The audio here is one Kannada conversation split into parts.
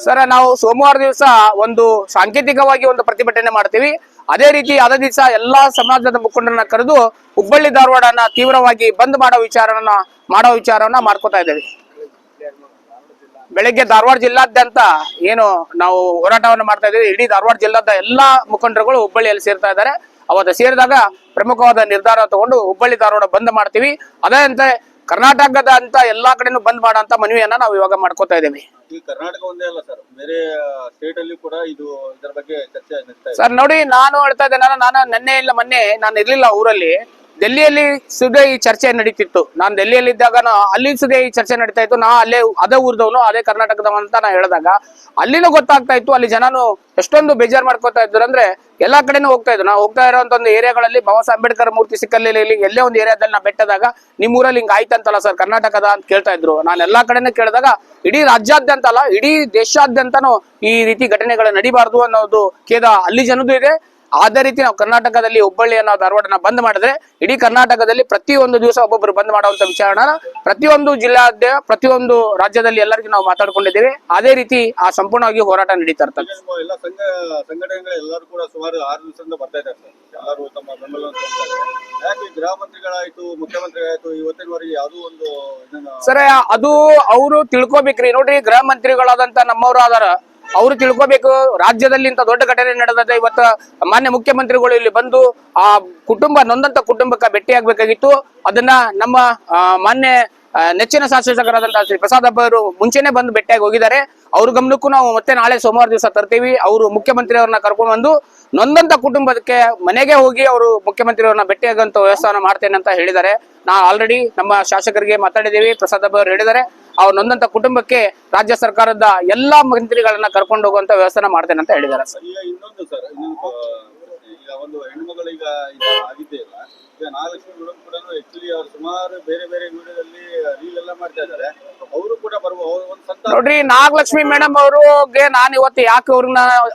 ಸರ್ ನಾವು ಸೋಮವಾರ ದಿವಸ ಒಂದು ಸಾಂಕೇತಿಕವಾಗಿ ಒಂದು ಪ್ರತಿಭಟನೆ ಮಾಡ್ತೀವಿ. ಅದೇ ರೀತಿ ಅದ ದಿವಸ ಎಲ್ಲಾ ಸಮಾಜದ ಮುಖಂಡರನ್ನ ಕರೆದು ಹುಬ್ಬಳ್ಳಿ ಧಾರವಾಡನ ತೀವ್ರವಾಗಿ ಬಂದ್ ಮಾಡೋ ವಿಚಾರವನ್ನ ಮಾಡ್ಕೋತಾ ಇದ್ದೇವೆ. ಬೆಳಗ್ಗೆ ಧಾರವಾಡ ಜಿಲ್ಲಾದ್ಯಂತ ಏನು ನಾವು ಹೋರಾಟವನ್ನು ಮಾಡ್ತಾ ಇದ್ದೀವಿ. ಇಡೀ ಧಾರವಾಡ ಜಿಲ್ಲಾದ ಎಲ್ಲಾ ಮುಖಂಡರುಗಳು ಹುಬ್ಬಳ್ಳಿಯಲ್ಲಿ ಸೇರ್ತಾ ಇದ್ದಾರೆ. ಅವತ್ತು ಸೇರಿದಾಗ ಪ್ರಮುಖವಾದ ನಿರ್ಧಾರ ತಗೊಂಡು ಹುಬ್ಬಳ್ಳಿ ಧಾರವಾಡ ಬಂದ್ ಮಾಡ್ತೀವಿ. ಅದಂತೆ ಕರ್ನಾಟಕದ ಅಂತ ಎಲ್ಲಾ ಕಡೆನೂ ಬಂದ್ ಮಾಡೋ ಅಂತ ಮನವಿಯನ್ನ ನಾವು ಇವಾಗ ಮಾಡ್ಕೋತಾ ಇದ್ದೇವೆ. ಈ ಕರ್ನಾಟಕ ಒಂದೇ ಅಲ್ಲ ಸರ್, ಬೇರೆ ಸ್ಟೇಟ್ ಅಲ್ಲಿ ಕೂಡ ಇದರ ಬಗ್ಗೆ ಚರ್ಚೆ ನಡೀತಾ ಇದೆ. ಸರ್ ನೋಡಿ, ನಾನು ಹೇಳ್ತಾ ಇದ್ದೇನೆ, ನಾನು ನಿನ್ನೆ ಇಲ್ಲ ಮೊನ್ನೆ ನಾನು ಇರ್ಲಿಲ್ಲ ಊರಲ್ಲಿ. ಡೆಲ್ಲಿಯಲ್ಲಿ ಸುದೇ ಈ ಚರ್ಚೆ ನಡೀತಿತ್ತು. ನಾನು ಡೆಲ್ಲಿಯಲ್ಲಿ ಇದ್ದಾಗ ಅಲ್ಲಿ ಸುದೇ ಈ ಚರ್ಚೆ ನಡೀತಾ ಇತ್ತು. ನಾ ಅಲ್ಲೇ ಅದೇ ಊರ್ದವನು ಅದೇ ಕರ್ನಾಟಕದವ ಅಂತ ನಾ ಹೇಳಿದಾಗ ಅಲ್ಲಿನೂ ಗೊತ್ತಾಗ್ತಾ ಇತ್ತು. ಅಲ್ಲಿ ಜನನು ಎಷ್ಟೊಂದು ಬೇಜಾರ್ ಮಾಡ್ಕೋತಾ ಇದ್ರು ಅಂದ್ರೆ ಎಲ್ಲಾ ಕಡೆನೂ ಹೋಗ್ತಾ ಇದ್ರು. ನಾವು ಹೋಗ್ತಾ ಇರೋಂತ ಒಂದು ಏರಿಯಾಗಳಲ್ಲಿ ಬಾಬಾ ಸಾಹೇಬ್ ಅಂಬೇಡ್ಕರ್ ಮೂರ್ತಿ ಸಿಕ್ಕಲ್ಲಿ ಎಲ್ಲೇ ಒಂದು ಏರಿಯಾದಲ್ಲಿ ನಾ ಬೆಟ್ಟದಾಗ ನಿಮ್ ಊರಲ್ಲಿ ಹಿಂಗ ಆಯ್ತಂತಲ್ಲ ಸರ್ ಕರ್ನಾಟಕದ ಅಂತ ಕೇಳ್ತಾ ಇದ್ರು. ನಾನು ಎಲ್ಲಾ ಕಡೆನೂ ಕೇಳಿದಾಗ ಇಡೀ ರಾಜ್ಯಾದ್ಯಂತ ಅಲ್ಲ, ಇಡೀ ದೇಶಾದ್ಯಂತನೂ ಈ ರೀತಿ ಘಟನೆಗಳು ನಡಿಬಾರ್ದು ಅನ್ನೋದು ಖೇದ ಅಲ್ಲಿ ಜನದು ಇದೆ. ಅದೇ ರೀತಿ ನಾವು ಕರ್ನಾಟಕದಲ್ಲಿ ಹುಬ್ಬಳ್ಳಿಯನ್ನ ಧಾರವಾಡನ ಬಂದ್ ಮಾಡಿದ್ರೆ ಇಡೀ ಕರ್ನಾಟಕದಲ್ಲಿ ಪ್ರತಿಯೊಂದು ದಿವಸ ಒಬ್ಬೊಬ್ಬರು ಬಂದ್ ಮಾಡುವಂತ ವಿಚಾರನ ಪ್ರತಿಯೊಂದು ಜಿಲ್ಲಾದ್ಯ ಪ್ರತಿಯೊಂದು ರಾಜ್ಯದಲ್ಲಿ ಎಲ್ಲರಿಗೂ ನಾವು ಮಾತಾಡ್ಕೊಂಡಿದ್ದೇವೆ. ಅದೇ ರೀತಿ ಆ ಸಂಪೂರ್ಣವಾಗಿ ಹೋರಾಟ ನಡೀತಾ ಇರ್ತದೆ. ಎಲ್ಲ ಸಂಘಟನೆಗಳು ಎಲ್ಲರೂ ಕೂಡ ಸುಮಾರು 6 ದಿವಸದಿಂದ ಬರ್ತಾ ಇದ್ದಾರೆ ಸರ್. ಎಲ್ಲರೂ ತಮ್ಮ ಬೆಂಬಲವನ್ನು ಯಾಕೆ ಗೃಹ ಮಂತ್ರಿಗಳಾಯ್ತು, ಮುಖ್ಯಮಂತ್ರಿಗಳಾಯ್ತು, ಇವತ್ತಿನವರೆಗೆ ಯಾವುದೋ ಒಂದು ಸರ್ ಅದು ಅವರು ತಿಳ್ಕೊಬೇಕ್ರಿ. ನೋಡ್ರಿ, ಗೃಹ ಮಂತ್ರಿಗಳಾದಂತ ನಮ್ಮವ್ರು ಆದಾರ, ಅವ್ರು ತಿಳ್ಕೊಬೇಕು ರಾಜ್ಯದಲ್ಲಿ ಇಂತ ದೊಡ್ಡ ಘಟನೆ ನಡೆದ. ಇವತ್ತ ಮಾನ್ಯ ಮುಖ್ಯಮಂತ್ರಿಗಳು ಇಲ್ಲಿ ಬಂದು ಆ ನೊಂದಂತ ಕುಟುಂಬಕ್ಕೆ ಭೇಟಿಯಾಗಬೇಕಾಗಿತ್ತು. ಅದನ್ನ ನಮ್ಮ ಮಾನ್ಯ ನೆಚ್ಚಿನ ಶಾಸಕರಾದಂತಹ ಶ್ರೀ ಪ್ರಸಾದ್ ಅವರು ಮುಂಚೆನೆ ಬಂದು ಭೇಟಿಯಾಗಿ ಹೋಗಿದ್ದಾರೆ. ಅವ್ರ ಗಮನಕ್ಕೂ ನಾವು ಮತ್ತೆ ನಾಳೆ ಸೋಮವಾರ ದಿವಸ ತರ್ತೀವಿ. ಅವರು ಮುಖ್ಯಮಂತ್ರಿ ಅವ್ರನ್ನ ಕರ್ಕೊಂಡು ಬಂದು ನೊಂದಂತ ಕುಟುಂಬಕ್ಕೆ ಮನೆಗೆ ಹೋಗಿ ಅವರು ಮುಖ್ಯಮಂತ್ರಿ ಅವ್ರನ್ನ ಭೇಟಿಯಾಗುವಂತ ವ್ಯವಸ್ಥಾನ ಮಾಡ್ತೇನೆ ಅಂತ ಹೇಳಿದ್ದಾರೆ. ನಾವು ಆಲ್ರೆಡಿ ನಮ್ಮ ಶಾಸಕರಿಗೆ ಮಾತಾಡಿದ್ದೀವಿ. ಪ್ರಸಾದ್ ಅವರು ಹೇಳಿದ್ದಾರೆ ಅವ್ರು ನೊಂದಂತ ಕುಟುಂಬಕ್ಕೆ ರಾಜ್ಯ ಸರ್ಕಾರದ ಎಲ್ಲಾ ಮಂತ್ರಿಗಳನ್ನ ಕರ್ಕೊಂಡು ಹೋಗುವಂತ ವ್ಯವಸ್ಥಾನ ಮಾಡ್ತೇನೆ ಅಂತ ಹೇಳಿದ್ದಾರೆ ಸರ್. ಈಗ ಇನ್ನೊಂದು ಸರ್, ಈಗ ಒಂದು ಹೆಣ್ಮಗಳು ಈಗ ಆಗಿದ್ದೇ ಇಲ್ಲ. ಈಗ ನಾಗಲಕ್ಷ್ಮಿ ಮೇಡಮ್ ಕೂಡ ಆಕ್ಚುಲಿ ಅವ್ರು ಸುಮಾರು ಬೇರೆ ಬೇರೆ ವಿಡಿಯೋದಲ್ಲಿ ರೀಲ್ ಎಲ್ಲ ಮಾಡ್ತಾ ಇದ್ದಾರೆ. ಅವರು ಕೂಡ ನೋಡ್ರಿ, ನಾಗಲಕ್ಷ್ಮಿ ಮೇಡಮ್ ಅವ್ರಿಗೆ ನಾನು ಇವತ್ತು ಯಾಕೆ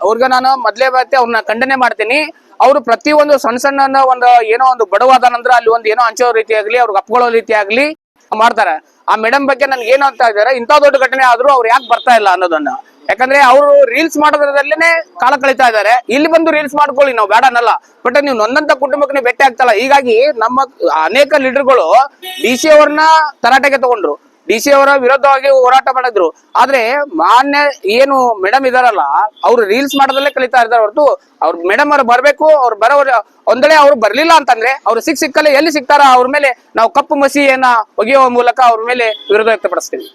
ಅವ್ರಿಗೆ ನಾನು ಮೊದ್ಲೇ ಬತ್ತೆ ಅವ್ರನ್ನ ಖಂಡನೆ ಮಾಡ್ತೀನಿ. ಅವರು ಪ್ರತಿಯೊಂದು ಸಣ್ಣ ಒಂದು ಏನೋ ಒಂದು ಬಡವಾದ ನಂತರ ಅಲ್ಲಿ ಒಂದು ಏನೋ ಹಂಚೋ ರೀತಿ ಆಗ್ಲಿ, ಅವ್ರಿಗೆ ಅಪ್ಕೊಳ್ಳೋ ರೀತಿ ಆಗ್ಲಿ ಮಾಡ್ತಾರೆ. ಆ ಮೇಡಮ್ ಬಗ್ಗೆ ನನ್ಗೆ ಏನು ಅಂತ ಇದ್ದಾರೆ, ಇಂಥ ದೊಡ್ಡ ಘಟನೆ ಆದ್ರೂ ಅವ್ರು ಯಾಕೆ ಬರ್ತಾ ಇಲ್ಲ ಅನ್ನೋದನ್ನ. ಯಾಕಂದ್ರೆ ಅವರು ರೀಲ್ಸ್ ಮಾಡೋದ್ರಲ್ಲೇನೆ ಕಾಲ ಕಳೀತಾ ಇದ್ದಾರೆ. ಇಲ್ಲಿ ಬಂದು ರೀಲ್ಸ್ ಮಾಡ್ಕೊಳ್ಳಿ, ನಾವು ಬೇಡ ಅನ್ನಲ್ಲ. ಬಟ್ ನೀವು ನೊಂದಂತ ಕುಟುಂಬಕ್ಕೆ ನೀವು ಭೇಟಿ ಆಗ್ತಲ್ಲ. ಹೀಗಾಗಿ ನಮ್ಮ ಅನೇಕ ಲೀಡರ್ಗಳು DC ಅವ್ರನ್ನ ತರಾಟೆಗೆ ತಗೊಂಡ್ರು, DC ಅವರ ವಿರುದ್ಧವಾಗಿ ಹೋರಾಟ ಮಾಡಿದ್ರು. ಆದ್ರೆ ಮಾನ್ಯ ಏನು ಮೇಡಮ್ ಇದಾರಲ್ಲ, ಅವ್ರು ರೀಲ್ಸ್ ಮಾಡೋದಲ್ಲೇ ಕಲಿತಾ ಇದ್ದಾರೆ ಹೊರತು ಅವ್ರ ಮೇಡಮ್ ಅವ್ರು ಬರ್ಬೇಕು. ಅವ್ರು ಬರೋರು ಒಂದಳೆ ಅವ್ರು ಬರ್ಲಿಲ್ಲ ಅಂತಂದ್ರೆ ಅವ್ರು ಸಿಕ್ಕಲ್ಲ, ಎಲ್ಲಿ ಸಿಗ್ತಾರ ಅವ್ರ ಮೇಲೆ ನಾವು ಕಪ್ಪು ಮಸಿಯನ್ನ ಒಗೆಯುವ ಮೂಲಕ ಅವ್ರ ಮೇಲೆ ವಿರೋಧ ವ್ಯಕ್ತಪಡಿಸ್ತೀವಿ.